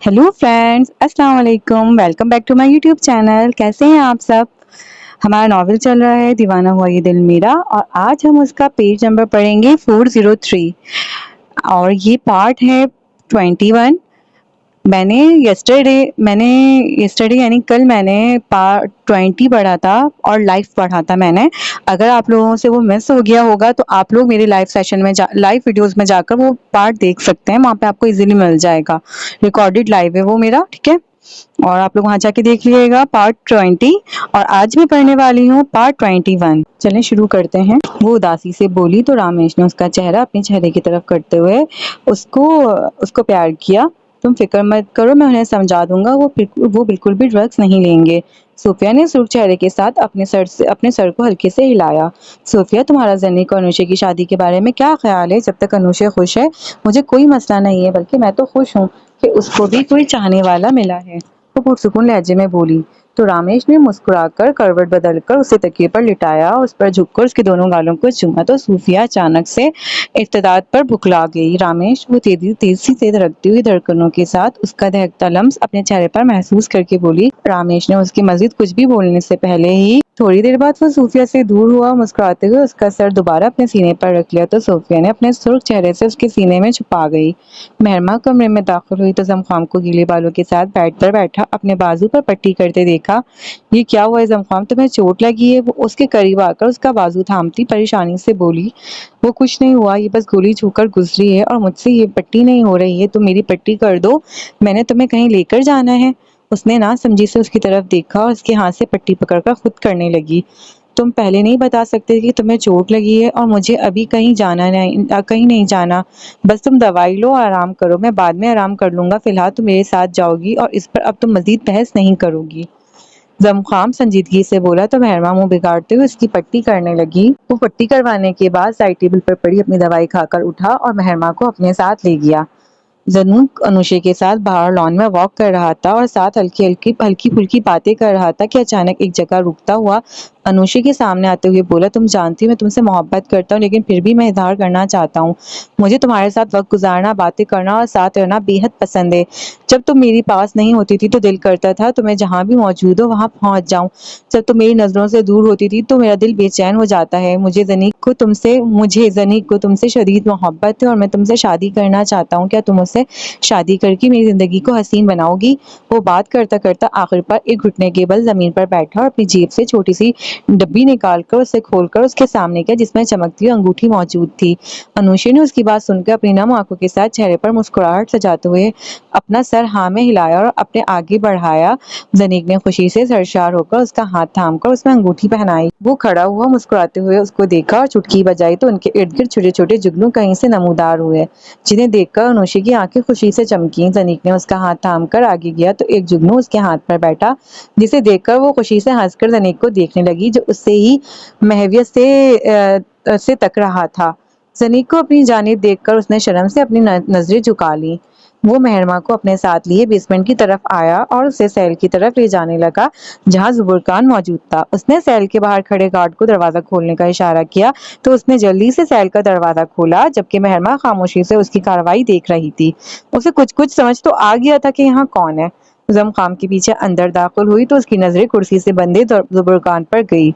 Hello friends, अस्सलाम वालेकुम। Welcome back to my YouTube channel. कैसे हैं आप सब? हमारा नॉवेल चल रहा है दीवाना हुआ ये दिल मेरा, और आज हम उसका पेज नंबर पढ़ेंगे 403, और ये पार्ट है 21। मैंने यस्टरडे यानी कल मैंने पार्ट 20 पढ़ा था और लाइव पढ़ा था मैंने। अगर आप लोगों से वो मिस हो गया होगा तो आप लोग मेरे लाइव सेशन में लाइव वीडियोस में जाकर वो पार्ट देख सकते हैं, वहाँ पे आपको इजीली मिल जाएगा। रिकॉर्डेड लाइव है वो मेरा, ठीक है। और आप लोग वहाँ जाके देख लीजिएगा पार्ट 20। और आज मैं पढ़ने वाली हूँ पार्ट 21। चलें शुरू करते हैं। वो उदासी से बोली तो रामेश ने उसका चेहरा अपने चेहरे की तरफ करते हुए उसको उसको प्यार किया। तुम फिक्र मत करो, मैं उन्हें समझा दूंगा, वो बिल्कुल भी ड्रग्स नहीं लेंगे। सूफिया ने सुर्ख चेहरे के साथ अपने सर को हल्के से हिलाया। सूफिया, तुम्हारा जन्नी और अनुषे की शादी के बारे में क्या ख्याल है? जब तक अनुषे खुश है मुझे कोई मसला नहीं है, बल्कि मैं तो खुश हूँ कि उसको भी कोई चाहने वाला मिला है, वो पुरसुकून लहजे में बोली। तो रामेश ने मुस्कुराकर करवट बदलकर उसे तकिए पर लिटाया और उस पर झुककर उसके दोनों गालों को चूमा। तो सूफिया अचानक से इर्तिदाद पर बुखला गई। रामेश वो तेजी से धड़कती हुई धड़कनों के साथ उसका दहकता लम्स अपने चेहरे पर महसूस करके बोली। रामेश ने उसके मजीद कुछ भी बोलने से पहले ही थोड़ी देर बाद वो सूफिया से दूर हुआ। मुस्कुराते हुए उसका सर दोबारा अपने सीने पर रख लिया तो सूफिया ने अपने सुर्ख चेहरे से उसके सीने में छुपा गई। मेहरमा कमरे में दाखिल हुई तो जमखाम को गीले बालों के साथ बेड पर बैठा अपने बाजू पर पट्टी करते देखा। ये क्या हुआ है जमखाम, तुम्हें चोट लगी है? वो उसके करीब आकर उसका बाजू थामती परेशानी से बोली। वो कुछ नहीं हुआ, ये बस गोली छूकर गुजरी है और मुझसे ये पट्टी नहीं हो रही है, तुम मेरी पट्टी कर दो, मैंने तुम्हें कहीं लेकर जाना है। उसने ना समझी से उसकी तरफ देखा और उसके हाथ से पट्टी पकड़कर खुद करने लगी। तुम पहले नहीं बता सकते कि तुम्हें चोट लगी है? और मुझे अभी कहीं नहीं जाना, बस तुम दवाई लो, आराम करो, मैं बाद में आराम कर लूंगा, फिलहाल तुम मेरे साथ जाओगी और इस पर अब तुम मजीद बहस नहीं करोगी। जमखाम संजीदगी से बोला तो मेहरमा मुंह बिगाड़ते हुए उसकी पट्टी करने लगी। वो पट्टी करवाने के बाद साइड टेबल पर पड़ी अपनी दवाई खाकर उठा और मेहरमा को अपने साथ ले गया। जनुक अनुषे के साथ बाहर लॉन में वॉक कर रहा था और साथ हल्की फुल्की बातें कर रहा था कि अचानक एक जगह रुकता हुआ अनुषे के सामने आते हुए बोला, तुम जानती हो मैं तुमसे मोहब्बत करता हूँ, लेकिन फिर भी मैं इजहार करना चाहता हूँ। मुझे तुम्हारे साथ वक्त गुजारना, बातें करना और साथ रहना बेहद पसंद है। जब तुम मेरी पास नहीं होती थी तो दिल करता था तुम्हें जहाँ भी मौजूद हो वहाँ पहुंच जाऊं। जब तुम मेरी नजरों से दूर होती थी तो मेरा दिल बेचैन हो जाता है। मुझे जनीक को तुमसे शदीद मोहब्बत है और मैं तुमसे शादी करना चाहता हूँ। क्या तुम मुझसे शादी करके मेरी जिंदगी को हसीन बनाओगी? वो बात करता करता आखिर पर एक घुटने के बल जमीन पर बैठा और अपनी जेब से छोटी सी डब्बी निकालकर उसे खोलकर उसके सामने किया, जिसमें चमकती हुई अंगूठी मौजूद थी। अनुषे ने उसकी बात सुनकर अपनी नम आंखों के साथ चेहरे पर मुस्कुराहट सजाते हुए अपना सर हाँ में हिलाया और अपने आगे बढ़ाया। जनीक ने खुशी से सरशार होकर उसका हाथ थामकर उसमें अंगूठी पहनाई। वो खड़ा हुआ, मुस्कुराते हुए उसको देखा और चुटकी बजाई तो उनके इर्द गिर्द छोटे छोटे जुगनू कहीं से नमूदार हुए, जिन्हें देखकर अनुषे की आंखें खुशी से चमकी। जनीक ने उसका हाथ थामकर आगे गया तो एक जुगनू उसके हाथ पर बैठा, जिसे देखकर वो खुशी से हंसकर जनीक को देखने लगी, जो उससे ही महवियत से तक रहा था। जनीक को अपनी जानिब देखकर उसने शर्म से अपनी नजरें झुका ली। वो मेहरमा को अपने साथ लिए बेसमेंट की तरफ आया और उसे सेल की तरफ ले जाने लगा, जहां जुबुर खान मौजूद था। उसने सेल के बाहर खड़े गार्ड को दरवाजा खोलने का इशारा किया तो उसने जल्दी से सेल का दरवाजा खोला, जबकि मेहरमा खामोशी से उसकी कार्रवाई देख रही थी। उसे कुछ कुछ समझ तो आ गया था कि यहाँ कौन है। जमखाम के पीछे अंदर दाखिल हुई तो उसकी नजरें कुर्सी से बंधे जुबुर खान पर गई।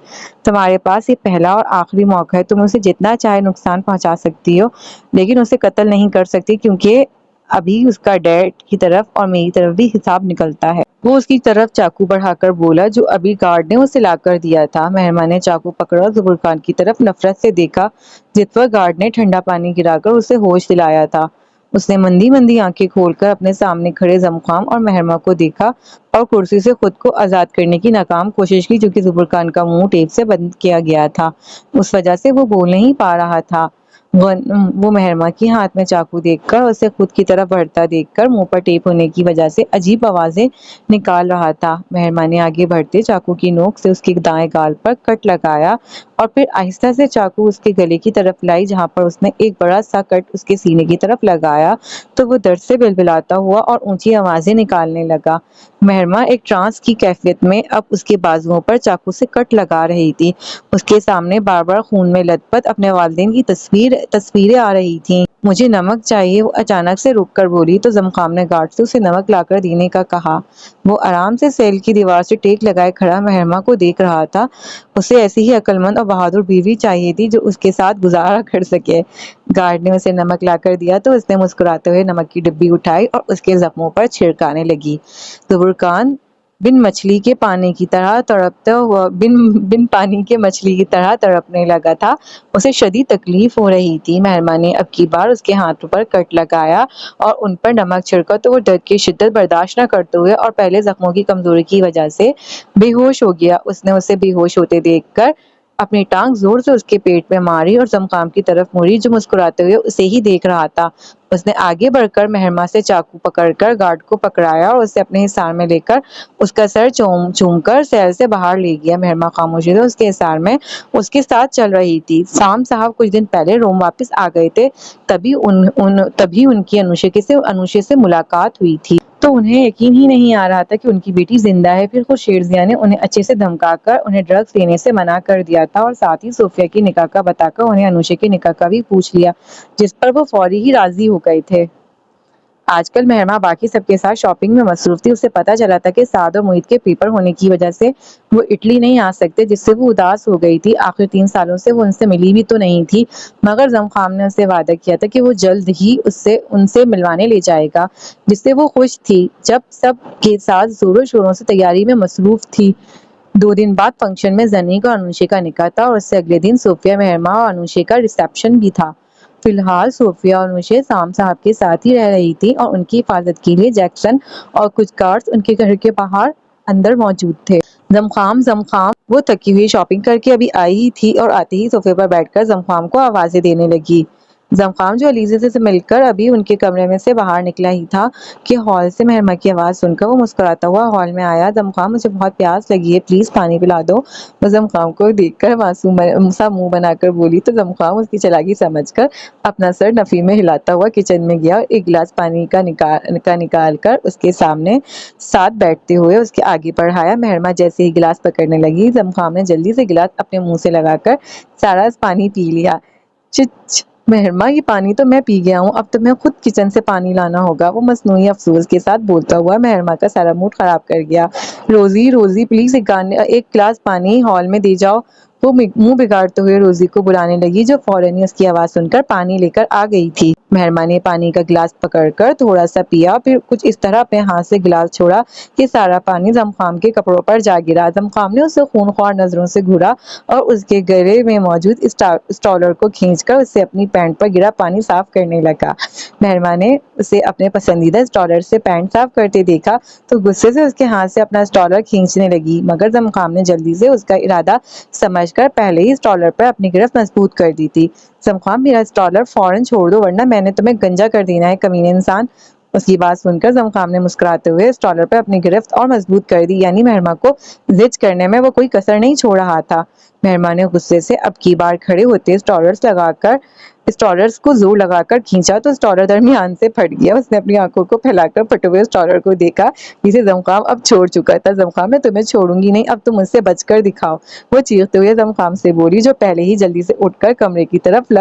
तुम्हारे पास ये पहला और आखिरी मौका है, तुम उसे जितना चाहे नुकसान पहुंचा सकती हो, लेकिन उसे कत्ल नहीं कर सकती, क्योंकि अभी उसका डैड की तरफ और मेरी तरफ भी हिसाब निकलता है। वो उसकी तरफ चाकू बढ़ाकर बोला, जो अभी गार्ड ने उसे लाकर दिया था। मेहरमा ने चाकू पकड़ा और जुबुर खान की तरफ नफरत से देखा, जिस पर गार्ड ने ठंडा पानी गिराकर उसे होश दिलाया था। उसने मंदी मंदी आंखें खोलकर अपने सामने खड़े जमखाम और मेहरमा को देखा और कुर्सी से खुद को आजाद करने की नाकाम कोशिश की, क्योंकि जुबुर खान का मुंह टेप से बंद किया गया था। उस वजह से वो बोल नहीं पा रहा था। वो मेहरमा के हाथ में चाकू देखकर उसे खुद की तरफ बढ़ता देखकर मुंह पर टेप होने की वजह से अजीब आवाजें निकाल रहा था। मेहरमा ने आगे बढ़ते चाकू की नोक से उसके दाएं गाल पर कट लगाया और फिर आहिस्ता से चाकू उसके गले की तरफ लाई, जहां पर उसने एक बड़ा सा कट उसके सीने की तरफ लगाया तो वो दर्द से बिलबिलाता हुआ और ऊंची आवाजें निकालने लगा। मेहरमा एक ट्रांस की कैफियत में अब उसके बाजुओं पर चाकू से कट लगा रही थी। उसके सामने बार बार खून में लथपथ अपने वालिदैन की तस्वीरें आ रही थी। مجھے نمک چاہیے، وہ اچانک سے رک کر بولی تو زمخام نے گارڈ سے اسے نمک لا کر دینے کا کہا۔ وہ آرام سے سیل کی دیوار سے ٹیک لگائے کھڑا مہرما کو دیکھ رہا تھا۔ اسے ایسی ہی عقل مند اور بہادر بیوی چاہیے تھی جو اس کے ساتھ گزارا کر سکے۔ گارڈ نے اسے نمک لا کر دیا تو اس نے مسکراتے ہوئے نمک کی ڈبی اٹھائی اور اس کے زخموں پر چھڑکانے لگی۔ زبرقان بن مچھلی کے پانی کی طرح تڑپتا ہوا بن پانی کے مچھلی کی طرح تڑپنے لگا تھا۔ اسے شدید تکلیف ہو رہی تھی۔ مہرما نے اب کی بار اس کے ہاتھوں پر کٹ لگایا اور ان پر نمک چھڑکا تو وہ درد کی شدت برداشت نہ کرتے ہوئے اور پہلے زخموں کی کمزوری کی وجہ سے بے ہوش ہو گیا۔ اس نے اسے بے ہوش ہوتے دیکھ کر اپنی ٹانگ زور سے اس کے پیٹ میں ماری اور زمخام کی طرف مڑی جو مسکراتے ہوئے اسے ہی دیکھ رہا تھا۔ اس نے آگے بڑھ کر مہرما سے چاقو پکڑ کر گارڈ کو پکڑایا اور اسے اپنے حصار میں لے کر اس کا سر چوم کر سیل سے باہر لے گیا۔ مہرما خاموشی سے اس کے حصار میں اس کے ساتھ چل رہی تھی۔ سام صاحب کچھ دن پہلے روم واپس آ گئے تھے، تبھی ان کی انوشے سے ملاقات ہوئی تھی۔ تو انہیں یقین ہی نہیں آ رہا تھا کہ ان کی بیٹی زندہ ہے۔ پھر خود شیرزیا نے انہیں اچھے سے دھمکا کر انہیں ڈرگس لینے سے منع کر دیا تھا اور ساتھ ہی صوفیہ کی نکاح کا بتا کر انہیں انوشے کے نکاح کا بھی پوچھ لیا، جس پر وہ فوری ہی راضی ہو گئے تھے۔ آج کل مہرما باقی سب کے ساتھ شاپنگ میں مصروف تھی۔ اسے پتا چلا تھا کہ سعد اور محیط کے پیپر ہونے کی وجہ سے وہ اٹلی نہیں آ سکتے، جس سے وہ اداس ہو گئی تھی۔ آخر 3 سالوں سے وہ ان سے ملی بھی تو نہیں تھی، مگر زمخام نے اسے وعدہ کیا تھا کہ وہ جلد ہی ان سے ملوانے لے جائے گا، جس سے وہ خوش تھی۔ جب سب کے ساتھ زوروں شوروں سے تیاری میں مصروف تھی۔ 2 دن بعد فنکشن میں زنیک اور انوشے کا نکاح تھا اور اس سے اگلے دن صوفیہ، مہرما اور انوشے کا ریسیپشن بھی تھا۔ فی الحال صوفیہ اور انوشے سام صاحب کے ساتھ ہی رہ رہی تھی اور ان کی حفاظت کے لیے جیکسن اور کچھ گارڈز ان کے گھر کے باہر اندر موجود تھے۔ زمخام وہ تھکی ہوئی شاپنگ کر کے ابھی آئی ہی تھی اور آتے ہی صوفے پر بیٹھ کر زمخام کو آوازیں دینے لگی۔ زمخام جو علیزے سے مل کر ابھی ان کے کمرے میں سے باہر نکلا ہی تھا کہ ہال سے مہرما کی آواز سن کر وہ مسکراتا ہوا ہال میں آیا۔ زمخام مجھے بہت پیاس لگی ہے، پلیز پانی پلا دو۔ وہ زمخام کو دیکھ کر معصوم سا منہ بنا کر بولی تو زمخام اس کی چالاکی سمجھ کر اپنا سر نفی میں ہلاتا ہوا کچن میں گیا اور ایک گلاس پانی کا نکال کر اس کے ساتھ بیٹھتے ہوئے اس کے آگے بڑھایا۔ مہرما جیسے ہی گلاس پکڑنے لگی، زمخام نے جلدی سے گلاس اپنے منہ سے لگا کر سارا پانی پی لیا۔ چچ مہرما، یہ پانی تو میں پی گیا ہوں، اب تمہیں خود کچن سے پانی لانا ہوگا۔ وہ مصنوعی افسوس کے ساتھ بولتا ہوا مہرما کا سارا موڈ خراب کر گیا۔ روزی پلیز ایک گلاس پانی ہال میں دے جاؤ۔ وہ منہ بگاڑتے ہوئے روزی کو بلانے لگی جو فوراً ہی اس کی آواز سن کر پانی لے کر آ گئی تھی۔ مہرما نے پانی کا گلاس پکڑ کر تھوڑا سا پیا، پھر کچھ اس طرح اپنے ہاتھ سے گلاس چھوڑا کہ سارا پانی زمخام کے کپڑوں پر جا گرا۔ زمخام نے اسے خونخوار نظروں سے گھورا اور اس کے گلے میں موجود اسٹالر کو کھینچ کر اسے اپنی پینٹ پر گرا پانی صاف کرنے لگا۔ مہرما نے اسے اپنے پسندیدہ اسٹالر سے پینٹ صاف کرتے دیکھا تو غصے سے اس کے ہاتھ سے اپنا اسٹالر کھینچنے لگی، مگر زمخام نے جلدی سے اس کا ارادہ سمجھ کر پہلے ہی اسٹالر پر اپنی گرفت مضبوط کر دی تھی۔ زمخام، میرا اسٹالر فوراً چھوڑ دو ورنہ میں نے تمہیں گنجا کر دینا ہے، کمینے انسان۔ اس کی بات سن کر زمخام نے مسکراتے ہوئے اسٹالر پر اپنی گرفت اور مضبوط کر دی، یعنی مہرما کو زج کرنے میں وہ کوئی کسر نہیں چھوڑ رہا تھا۔ مہرما نے غصے سے اب کی بار کھڑے ہوتے اسٹالرز کو زور لگا کر کھینچا تو اسٹالر درمیان سے پھٹ گیا۔ اس نے اپنی آنکھوں کو پھیلا کر پھٹے ہوئے اسٹالر کو دیکھا جسے زمخام اب چھوڑ چکا تھا۔ زمخام، میں تمہیں چھوڑوں گی نہیں، اب تم مجھ سے بچ کر دکھاؤ، وہ چیختے ہوئے زمخام سے بولی جو پہلے ہی جلدی سے اٹھ کر کمرے کی طرف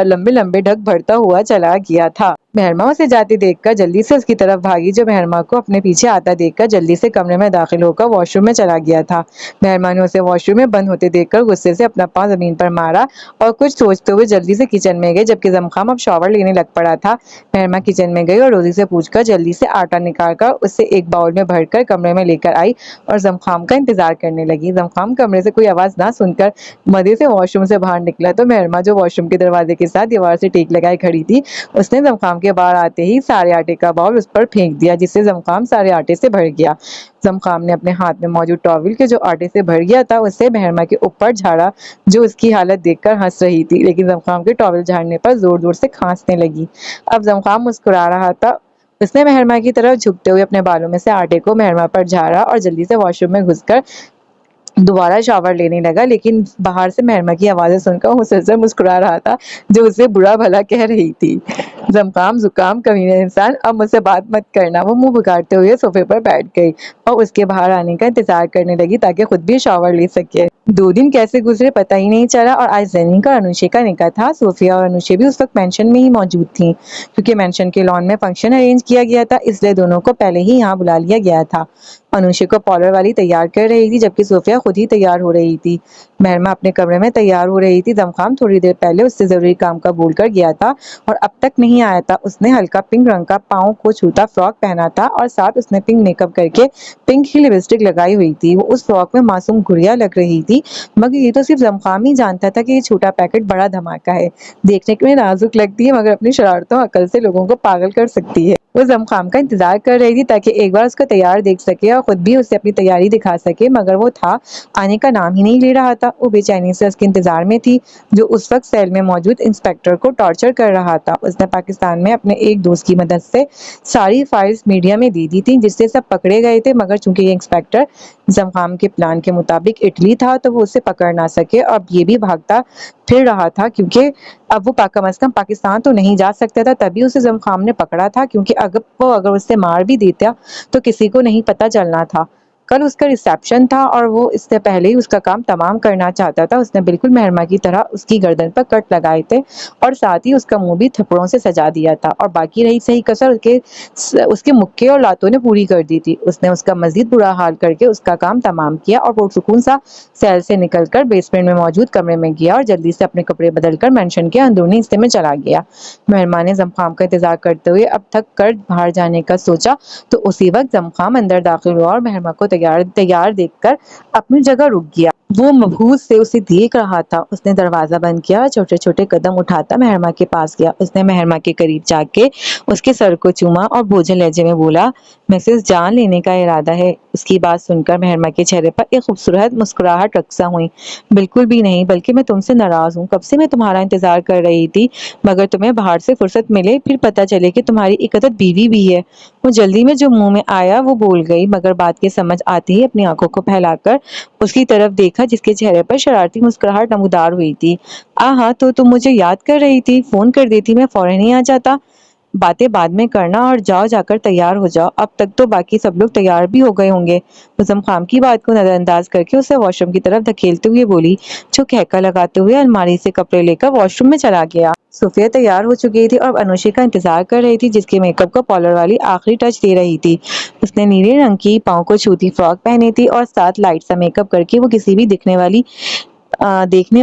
لمبے ڈھک بھرتا ہوا چلا گیا تھا۔ مہرما اسے جاتے دیکھ کر جلدی سے اس کی طرف بھاگی جو مہرما کو اپنے پیچھے آتا دیکھ کر جلدی سے کمرے میں داخل ہو کر واش روم میں چلا گیا تھا۔ مہرما نے اسے واش روم میں بند ہوتے دیکھ کر غصے سے اپنا پاؤں زمین پر مارا اور کچھ سوچتے ہوئے جلدی سے کچن میں گئے، جبکہ زمخام اب شاور لینے لگ پڑا تھا۔ مہرما کچن میں گئی اور روزی سے پوچھ کر جلدی سے آٹا نکال کر اسے ایک باؤل میں بھر کر کمرے میں لے کر آئی اور زمخام کا انتظار کرنے لگی۔ زمخام کمرے سے کوئی آواز نہ سن کر مدے سے واش روم سے باہر نکلا تو مہرما جو واش روم کے دروازے کے ساتھ دیوار سے ٹیک لگائے کھڑی تھی، اس نے زمخام کے باہر آتے ہی سارے آٹے کا باؤل اس پر پھینک دیا، جس سے زمخام سارے آٹے سے بھر گیا۔ زمخام نے اپنے ہاتھ میں موجود ٹاول کے جو آٹے سے بھر گیا تھا اسے مہرما کے اوپر جھاڑا جو اس کی حالت دیکھ کر ہنس رہی تھی، لیکن زمخام کے ٹاول جھاڑنے پر زور زور سے کھانسنے لگی۔ اب زمخام مسکرا رہا تھا۔ اس نے مہرما کی طرف جھکتے ہوئے اپنے بالوں میں سے آٹے کو مہرما پر جھاڑا اور جلدی سے واش روم میں گھس کر دوبارہ شاور لینے لگا، لیکن باہر سے مہرما کی آوازیں سن کر وہ مسلسل مسکرا رہا تھا جو اسے برا بھلا کہہ رہی تھی۔ زمخام زکام کمینے انسان، اب مجھ سے بات مت کرنا۔ وہ منہ بگاڑتے ہوئے صوفے پر بیٹھ گئی اور اس کے باہر آنے کا انتظار کرنے لگی تاکہ خود بھی شاور لے سکے۔ 2 دن کیسے گزرے پتہ ہی نہیں چلا، اور آج زینی اور انوشے کا نکاح تھا۔ صوفیہ اور انوشے بھی اس وقت مینشن میں ہی موجود تھیں، کیونکہ مینشن کے لان میں فنکشن ارینج کیا گیا تھا، اس لیے دونوں کو پہلے ہی یہاں بلا لیا گیا تھا۔ انوشے کو پارلر والی تیار کر رہی تھی، جبکہ صوفیہ خود ہی تیار ہو رہی تھی۔ مہرما اپنے کمرے میں تیار ہو رہی تھی۔ زمخام تھوڑی دیر پہلے اس سے ضروری کام کا بول کر گیا تھا اور اب تک نہیں آیا تھا۔ اس نے ہلکا پنک رنگ کا پاؤں کو چھوتا فراک پہنا تھا اور ساتھ اس نے پنک میک اپ کر کے پنک ہی لپسٹک لگائی ہوئی تھی۔ وہ اس فراک میں معصوم گڑیا لگ رہی تھی، مگر یہ تو صرف زمخام ہی جانتا تھا کہ یہ چھوٹا پیکٹ بڑا دھماکہ ہے۔ دیکھنے میں نازک لگتی ہے، مگر اپنی شرارتوں عقل سے لوگوں کو پاگل کر سکتی ہے۔ وہ زمخام کا انتظار کر رہی تھی تاکہ ایک بار اس کو تیار دیکھ سکے اور خود بھی اسے اپنی تیاری دکھا سکے، مگر وہ تھا آنے کا نام ہی نہیں لے رہا تھا۔ وہ بے چینی سے اس کے انتظار میں تھی، جو اس وقت سیل میں موجود انسپیکٹر کو ٹارچر کر رہا تھا۔ اس نے پاکستان میں اپنے ایک دوست کی مدد سے ساری فائلز میڈیا میں دے دی تھی، جس سے سب پکڑے گئے تھے، مگر چونکہ یہ انسپیکٹر زمخام کے پلان کے مطابق اٹلی تھا تو وہ اسے پکڑ نہ سکے، اور اب یہ بھی بھاگتا پھر رہا تھا کیونکہ اب وہ کم از کم پاکستان تو نہیں جا سکتا تھا۔ تبھی اسے زمخام نے پکڑا تھا، کیونکہ اگر اسے مار بھی دیتا تو کسی کو نہیں پتہ چلنا تھا۔ کل اس کا ریسیپشن تھا اور وہ اس سے پہلے ہی اس کا کام تمام کرنا چاہتا تھا۔ اس نے بالکل مہرما کی طرح اس کی گردن پر کٹ لگائے تھے اور ساتھ ہی اس کا منہ بھی تھپڑوں سے سجا دیا تھا، اور باقی رہی صحیح کسر اس کے مکے اور لاتوں نے پوری کر دی تھی۔ اس نے اس کا مزید برا حال کر کے اس کا کام تمام کیا اور پرسکون سا سیل سے نکل کر بیسمنٹ میں موجود کمرے میں گیا اور جلدی سے اپنے کپڑے بدل کر مینشن کے اندرونی حصے میں چلا گیا۔ مہرما نے زمخام کا انتظار کرتے ہوئے اب تھک کر باہر جانے کا سوچا تو اسی وقت زمخام اندر داخل ہوا اور مہرما کو تیار دیکھ کر اپنی جگہ رک گیا۔ وہ مبہوت سے اسے دیکھ رہا تھا۔ اس نے دروازہ بند کیا اور چھوٹے چھوٹے قدم اٹھاتا مہرما کے پاس گیا۔ اس نے مہرما کے قریب جا کے اس کے سر کو چوما اور بوجھل لہجے میں بولا، مسز جان لینے کا ارادہ ہے؟ اس کی بات سن کر مہرما کے چہرے پر ایک خوبصورت مسکراہٹ رقصہ ہوئی۔ بالکل بھی نہیں، بلکہ میں تم سے ناراض ہوں۔ کب سے میں تمہارا انتظار کر رہی تھی، مگر تمہیں باہر سے فرصت ملے پھر پتہ چلے کہ تمہاری ایک عدد بیوی بھی ہے۔ وہ جلدی میں جو منہ میں آیا وہ بول گئی، مگر بات کے سمجھ آتے ہی اپنی آنکھوں کو پھیلا کر اس کی طرف دیکھا، جس کے چہرے پر شرارتی مسکراہٹ نمودار ہوئی تھی۔ ہاں تو تم مجھے یاد کر رہی تھی؟ فون کر دیتی، میں فوراً ہی آ جاتا۔ باتیں بعد میں کرنا، اور جا کر تیار ہو جاؤ۔ اب تک تو باقی سب لوگ تیار بھی ہو گئے ہوں گے۔ وہ زمخام کی بات کو نظر انداز کر کے اسے واش روم کی طرف دھکیلتے ہوئے بولی، جو کہکا لگاتے ہوئے الماری سے کپڑے لے کر واش روم میں چلا گیا۔ صوفیہ تیار ہو چکی تھی اور انوشے کا انتظار کر رہی تھی، جس کے میک اپ کو پارلر والی آخری ٹچ دے رہی تھی۔ اس نے نیلے رنگ کی پاؤں کو چھوتی فراک پہنی تھی اور ساتھ لائٹ سا میک اپ کر کے وہ کسی بھی دیکھنے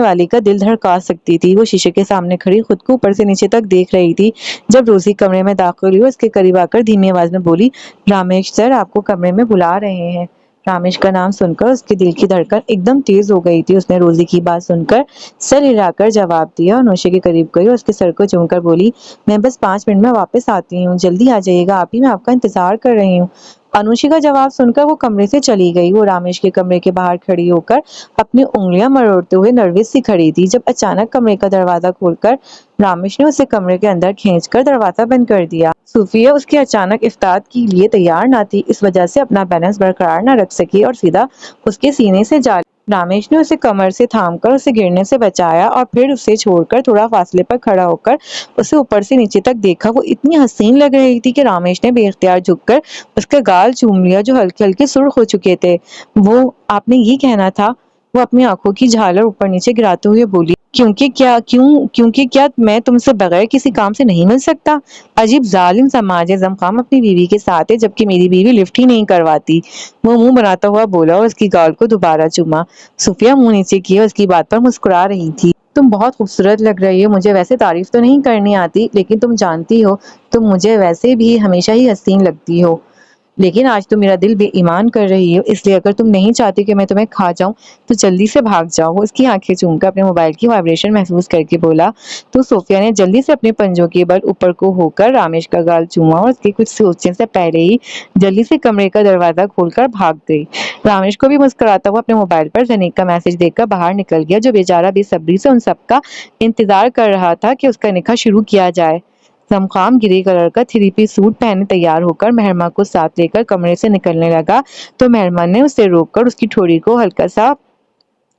والی کا دل دھڑکا سکتی تھی۔ وہ شیشے کے سامنے کھڑی خود کو اوپر سے نیچے تک دیکھ رہی تھی، جب روزی کمرے میں داخل ہوئی اور اس کے قریب آ کر دھیمی آواز میں بولی، رامیش سر آپ کو کمرے میں بلا رہے ہیں۔ رامیش کا نام سن کر اس کے دل کی دھڑکن ایک دم تیز ہو گئی تھی۔ اس نے روزی کی بات سن کر سر ہلا کر جواب دیا اور نوشے کے قریب گئی اور اس کے سر کو چوم کر بولی، میں بس 5 منٹ میں واپس آتی ہوں، جلدی آ جائیے گا آپ ہی، میں آپ کا انتظار کر رہی ہوں۔ انوشی کا جواب سن کر وہ کمرے سے چلی گئی۔ وہ رامیش کے کمرے کے باہر کھڑی ہو کر اپنی انگلیاں مروڑتے ہوئے نروس سی کھڑی تھی، جب اچانک کمرے کا دروازہ کھول کر رامیش نے اسے کمرے کے اندر کھینچ کر دروازہ بند کر دیا۔ صوفیہ اس کے اچانک افتاد کے لیے تیار نہ تھی، اس وجہ سے اپنا بیلنس برقرار نہ رکھ سکی اور سیدھا اس کے سینے سے جا رامیش نے اسے کمر سے تھام کر اسے گرنے سے بچایا اور پھر اسے چھوڑ کر تھوڑا فاصلے پر کھڑا ہو کر اسے اوپر سے نیچے تک دیکھا۔ وہ اتنی حسین لگ رہی تھی کہ رامیش نے بے اختیار جھک کر اس کا گال چوم لیا، جو ہلکے ہلکے سرخ ہو چکے تھے۔ وہ آپ نے یہ کہنا تھا؟ وہ اپنی آنکھوں کی جھالر اوپر نیچے گراتے ہوئے بولی، کیونکہ کیا میں تم سے بغیر کسی کام سے نہیں مل سکتا؟ عجیب ظالم سماج ہے، زمخام اپنی بیوی کے ساتھ ہے جبکہ میری بیوی لفٹ ہی نہیں کرواتی۔ وہ منہ بناتا ہوا بولا اور اس کی گال کو دوبارہ چوما۔ صوفیہ منہ نیچے کیے اس کی بات پر مسکرا رہی تھی۔ تم بہت خوبصورت لگ رہی ہو، مجھے ویسے تعریف تو نہیں کرنی آتی، لیکن تم جانتی ہو تم مجھے ویسے بھی ہمیشہ ہی حسین لگتی ہو، لیکن آج تم میرا دل بے ایمان کر رہی ہو، اس لیے اگر تم نہیں چاہتی کہ میں تمہیں کھا جاؤں تو جلدی سے بھاگ جاؤ۔ وہ اس کی آنکھیں چوم کر اپنے موبائل کی وائبریشن محسوس کر کے بولا تو صوفیہ نے جلدی سے اپنے پنجوں کے بل اوپر کو ہو کر رامیش کا گال چوما اور اس کے کچھ سوچنے سے پہلے ہی جلدی سے کمرے کا دروازہ کھول کر بھاگ گئی۔ رامیش کو بھی مسکراتا ہوا اپنے موبائل پر زنیک کا میسج دیکھ کر باہر نکل گیا، جو بیچارہ بے صبری سے ان سب کا انتظار کر رہا تھا کہ اس کا نکاح شروع کیا جائے۔ زمخام گرے کلر کا 3 پیس سوٹ پہنے تیار ہو کر مہرما کو ساتھ لے کر کمرے سے نکلنے لگا تو مہرما نے اسے روک کر اس کی ٹھوڑی کو ہلکا سا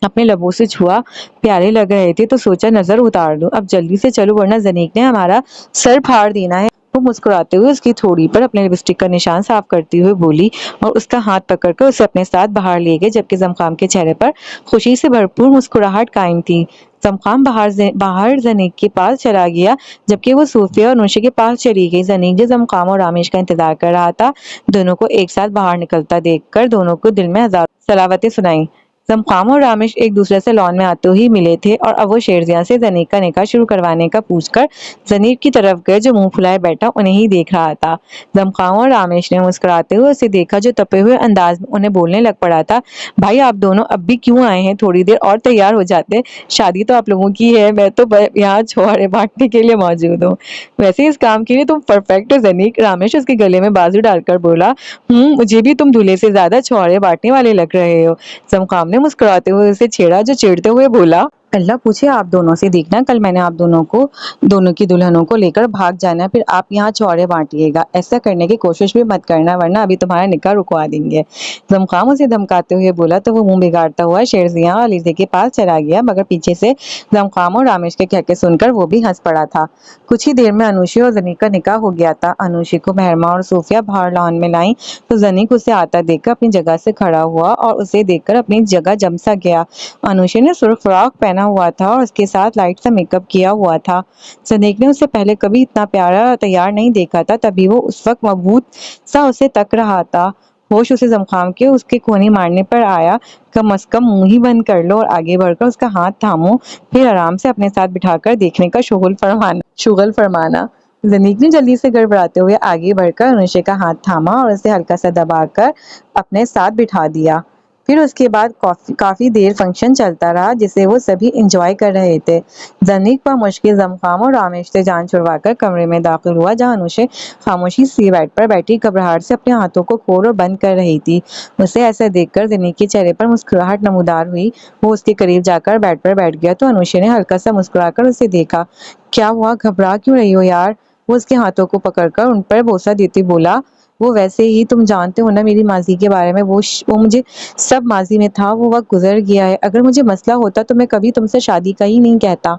अपने लबों से छुआ, प्यारे लग रहे थे तो सोचा नजर उतार दूं, अब जल्दी से चलो वरना जनीक ने हमारा सर फाड़ देना है। वो मुस्कुराते हुए उसकी थोड़ी पर अपने लिपस्टिक का निशान साफ करती हुए बोली और उसका हाथ पकड़कर उसे अपने साथ बाहर ले गए, जबकि जमखाम के चेहरे पर खुशी से भरपूर मुस्कुराहट कायम थी। जमखाम बाहर जनीक के पास चला गया, जबकि वो सूफिया और नौशी के पास चली गई। जनीक जो जमखाम और रामेश का इंतजार कर रहा था, दोनों को एक साथ बाहर निकलता देखकर दोनों को दिल में हजार सलावतें सुनाई। जमखाम और रामेश एक दूसरे से लॉन में आते ही मिले थे और अब वो शेरजिया से जनीक का निकाह शुरू करवाने का पूछकर जनीक की तरफ गए, जो मुंह फुलाए बैठा उन्हें ही देख रहा था। जमखाम और रामेश ने मुस्कुराते हुए उसे देखा, जो तपे हुए अंदाज में उन्हें बोलने लग पड़ा था, भाई आप दोनों अब भी क्यों आए हैं? थोड़ी देर और तैयार हो जाते, शादी तो आप लोगों की है, मैं तो यहाँ छोहारे बांटने के लिए मौजूद हूँ। वैसे इस काम के लिए तुम परफेक्ट हो जनीक, रामेश उसके गले में बाजू डालकर बोला। मुझे भी तुम दूल्हे से ज्यादा छोहारे बांटने वाले लग रहे हो। जमखाम ने मुस्कुराते हुए उसे छेड़ा, जो चिढ़ते हुए बोला, अल्लाह पूछे आप दोनों से, देखना कल मैंने आप दोनों की दुल्हनों को लेकर भाग जाना, फिर आप यहाँ चौड़े बांटिएगा। ऐसा करने की कोशिश भी मत करना वरना अभी तुम्हारा निकाह रुकवा देंगे। जमखाम उसे धमकाते हुए बोला तो वो मुंह बिगाड़ता हुआ शेरजिया और अलीजे के पास चला गया, मगर पीछे से जमखाम और रामेश के कहके सुनकर वो भी हंस पड़ा था। कुछ ही देर में अनुशी और जनीक का निकाह हो गया था। अनुशी को मेहरमा और सूफिया बाहर लॉन में लाई तो जनीक उसे आता देखकर अपनी जगह से खड़ा हुआ और उसे देखकर अपनी जगह जम सा गया। अनुशी ने सुर्ख फ्रॉक पहना हुआ था और उसके साथ लाइट सा मेकअप किया हुआ था। जनीक ने उसे पहले कभी इतना प्यारा तैयार नहीं देखा था, तभी वो उस वक्त मबहूत सा उसे तक रहा था। होश उसे जमखाम के उसके कोनी मारने पर आया। कम अज कम मुंह ही बंद कर लो और आगे बढ़कर उसका हाथ थामो, फिर आराम से अपने साथ बिठाकर देखने का शुगल फरमाना। जनीक ने जल्दी से गड़बड़ाते हुए आगे बढ़कर अनुशे का हाथ थामा और उसे हल्का सा दबाकर अपने साथ बिठा दिया। फिर उसके बाद काफी देर फंक्शन चलता रहा, जिसे वो सभी एंजॉय कर रहे थे। जनीक पर मुश्किल जमखाम और रामेश से जान छुड़वाकर कमरे में दाखिल हुआ, जहां अनुशे खामोशी सी बेड पर बैठी घबराहट से अपने हाथों को खोल और बंद कर रही थी। उसे ऐसा देखकर जनीक के चेहरे पर मुस्कुराहट नमूदार हुई। वो उसके करीब जाकर बेड पर बैठ गया तो अनुशे ने हल्का सा मुस्कुराकर उसे देखा। क्या हुआ, घबरा क्यों रही हो यार? वो उसके हाथों को पकड़कर उन पर बोसा देते बोला। वो वैसे ही, तुम जानते हो ना मेरी माजी के बारे में, वो मुझे सब माजी में था, वो वक्त गुजर गया है। अगर मुझे मसला होता तो मैं कभी तुमसे शादी का ही नहीं कहता।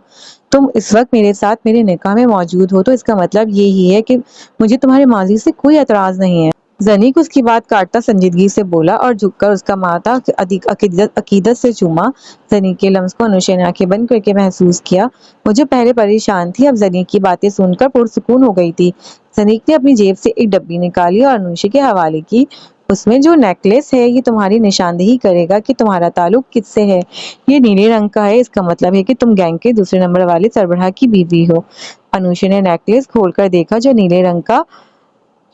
तुम इस वक्त मेरे साथ मेरे निकाह में मौजूद हो तो इसका मतलब ये ही है कि मुझे तुम्हारे माजी से कोई एतराज नहीं है। जनीक उसकी बात काटता संजीदगी से बोला और झुककर उसका माथा अधिक अकीदत से चूमा। जनीक के लम्स को अनुशे ने आंखें बंद करके महसूस किया। मुझे पहले परेशान थी, अब जनीक की बातें सुनकर पुरसुकून हो गई थी। जनीक ने अपनी जेब से एक डब्बी निकाली और अनुशे के हवाले की। उसमें जो नेकलेस है ये तुम्हारी निशानदेही करेगा कि तुम्हारा ताल्लुक किससे है। ये नीले रंग का है, इसका मतलब है कि तुम गैंग के दूसरे नंबर वाले सरबराह की बीवी हो। अनुशे ने नेकलेस खोलकर देखा, जो नीले रंग का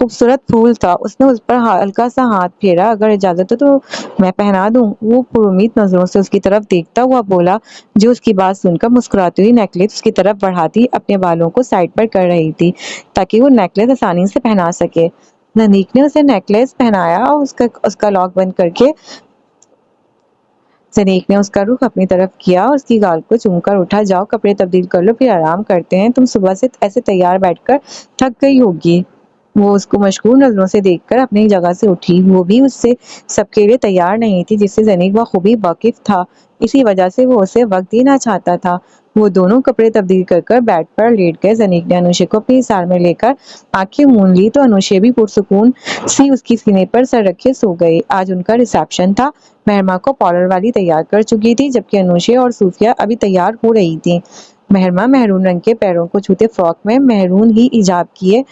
खूबसूरत फूल था। उसने उस पर हल्का सा हाथ फेरा, अगर इजाजत हो तो मैं पहना दूं। वो पुरुमीद नजरों से उसकी तरफ देखता हुआ बोला, जो उसकी बात सुनकर मुस्कुराती हुई नेकलेस उसकी तरफ बढ़ाती अपने बालों को साइड पर कर रही थी, ताकि वो नेकलेस आसानी से पहना सके। ननीक ने उसे नेकलेस पहनाया और उसका लॉक बंद करके जनीक ने उसका रुख अपनी तरफ किया और उसकी गाल को चूमकर उठा, जाओ कपड़े तब्दील कर लो, फिर आराम करते हैं। तुम सुबह से ऐसे तैयार बैठकर थक गई होगी। वो उसको मशगूल नजरों से देखकर अपनी जगह से उठी। वो भी उससे सबके लिए तैयार नहीं थी, जिससे जनीक बखूबी वाकिफ था। इसी वजह से वो उसे वक्त देना चाहता था। वो दोनों कपड़े तब्दील कर बेड पर लेट गए। जनीक ने अनुशे को अपनी सार में लेकर आंखें मूंद ली तो अनुशे भी पुरसुकून सी उसकी सीने पर सर रखे सो गई। आज उनका रिसेप्शन था। मेहरमा को पार्लर वाली तैयार कर चुकी थी, जबकि अनुशे और सूफिया अभी तैयार हो रही थी। मेहरमा मेहरून रंग के पैरों को छूते फ्रॉक में मेहरून ही हिजाब किए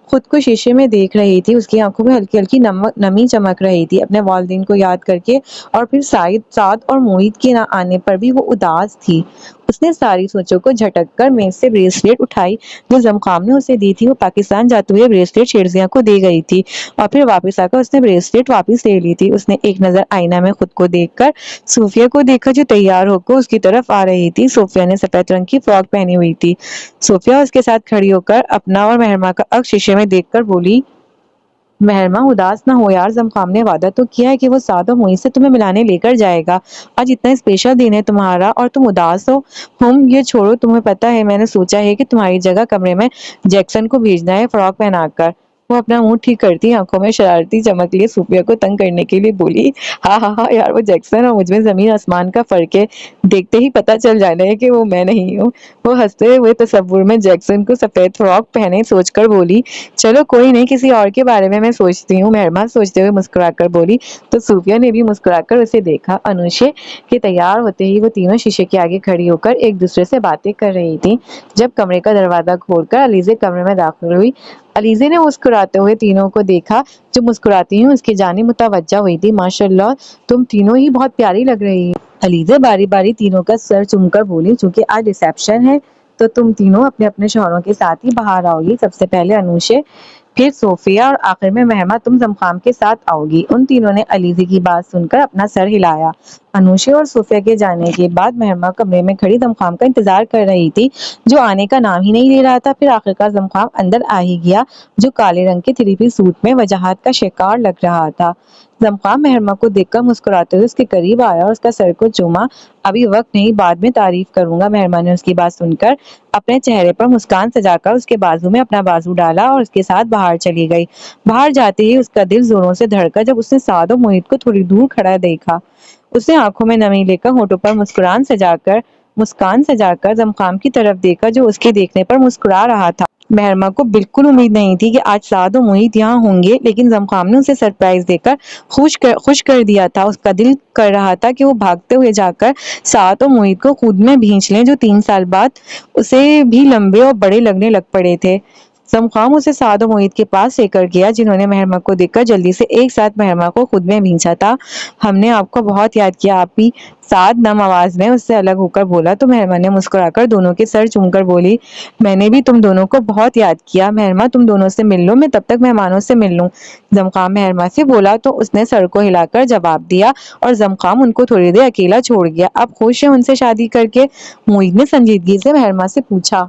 खुद को शीशे में देख रही थी। उसकी आंखों में हल्की हल्की नमी चमक रही थी, अपने वालिदैन को याद करके, और फिर साद और मोहित के ना आने पर भी वो उदास थी। उसने सारी सोचों को झटक कर मेज से ब्रेसलेट उठाई, जो जमखाम ने उसे दी थी। वो पाकिस्तान जाते हुए ब्रेसलेट शेरजिया को दे गई थी और फिर वापस आकर उसने ब्रेसलेट वापस ले ली थी। उसने एक नजर आईना में खुद को देखकर सूफिया को देखा, जो तैयार होकर उसकी तरफ आ रही थी। सूफिया ने सफेद रंग की फ्रॉक पहनी हुई थी। सूफिया उसके साथ खड़ी होकर अपना और मेहरमा का अक्स शीशे में देखकर बोली, मेहरमा उदास ना हो यार, जमखाम ने वादा तो किया है कि वो साद और मोहित से तुम्हें मिलाने लेकर जाएगा। आज इतना स्पेशल दिन है तुम्हारा और तुम उदास हो। ये छोड़ो, तुम्हें पता है मैंने सोचा है कि तुम्हारी जगह कमरे में जैक्सन को भेजना है फ्रॉक पहनाकर। वो अपना मुंह ठीक करती आंखों में शरारती चमक लिए सूफिया को तंग करने के लिए बोली, हाँ हाँ हाँ यार, वो जैक्सन और मुझमें जमीन आसमान का फर्क है, देखते ही पता चल जाना है कि वो मैं नहीं हूँ। वो हंसते हुए तस्वुर में जैक्सन को सफेद फ्रॉक पहने सोचकर बोली, चलो कोई नहीं, किसी और के बारे में मैं सोचती हूँ, मेहरबान सोचते हुए मुस्कुराकर बोली। तो सूफिया ने भी मुस्कुराकर उसे देखा। अनुशे के तैयार होते ही वो तीनों शीशे के आगे खड़ी होकर एक दूसरे से बातें कर रही थी। जब कमरे का दरवाजा खोलकर अलीजे कमरे में दाखिल हुई, अलीजे ने मुस्कुराते हुए तीनों को देखा। जो मुस्कुराती हुई उसकी जानिब मुतवज्जा हुई थी। माशाल्लाह, तुम तीनों ही बहुत प्यारी लग रही हो। अलीजे बारी बारी तीनों का सर चूमकर बोली, चूंकि आज रिसेप्शन है तो तुम तीनों अपने अपने शौहरों के साथ ही बाहर आओगी। सबसे पहले अनुशे, फिर सोफिया और आखिर में महमा तुम जमखाम के साथ आओगी। उन तीनों ने अलीजे की बात सुनकर अपना सर हिलाया। अनुशे और सोफिया के जाने के बाद महमा कमरे में खड़ी जमखाम का इंतजार कर रही थी, जो आने का नाम ही नहीं ले रहा था। फिर आखिरकार जमखाम अंदर आ ही गया, जो काले रंग के 3-piece सूट में वजाहत का शिकार लग रहा था। जमखाम महमा को देखकर मुस्कुराते हुए उसके करीब आया और उसका सर को चूमा। अभी वक्त नहीं, बाद में तारीफ करूंगा। महमा ने उसकी बात सुनकर अपने चेहरे पर मुस्कान सजाकर उसके बाजू में अपना बाजू डाला और उसके साथ बाहर चली गई। बाहर जाते ही उसका दिल जोरों से धड़का जब उसने साद और मोहित को थोड़ी दूर खड़ा देखा। उसने आंखों में नमी लेकर होठों पर मुस्कान सजाकर जमखाम की तरफ देखा, जो उसके देखने पर मुस्कुरा रहा था। महरमा को बिल्कुल उम्मीद नहीं थी कि आज साद और मोहित यहाँ होंगे, लेकिन जमखाम ने उसे सरप्राइज देकर खुश कर दिया था। उसका दिल कर रहा था कि वो भागते हुए जाकर साद और मोहित को खुद में भींच लें, जो 3 साल बाद उसे भी लंबे और बड़े लगने लग पड़े थे। जमखाम उसे साद और मोहित के पास लेकर गया, जिन्होंने महरमा को देखकर जल्दी से एक साथ महरमा को खुद में भींचा था। हमने आपको बहुत याद किया आपी, साद नम आवाज में उससे अलग होकर बोला। तो महरमा ने मुस्कुराकर दोनों के सर चूमकर बोली, मैंने भी तुम दोनों को बहुत याद किया। महरमा तुम दोनों से मिल लो, मैं तब तक मेहमानों से मिल लूं। जमखाम महरमा से बोला तो उसने सर को हिलाकर जवाब दिया और जमखाम उनको थोड़ी देर अकेला छोड़ गया। अब खुश है उनसे शादी करके? मोहित ने संजीदगी से महरमा से पूछा।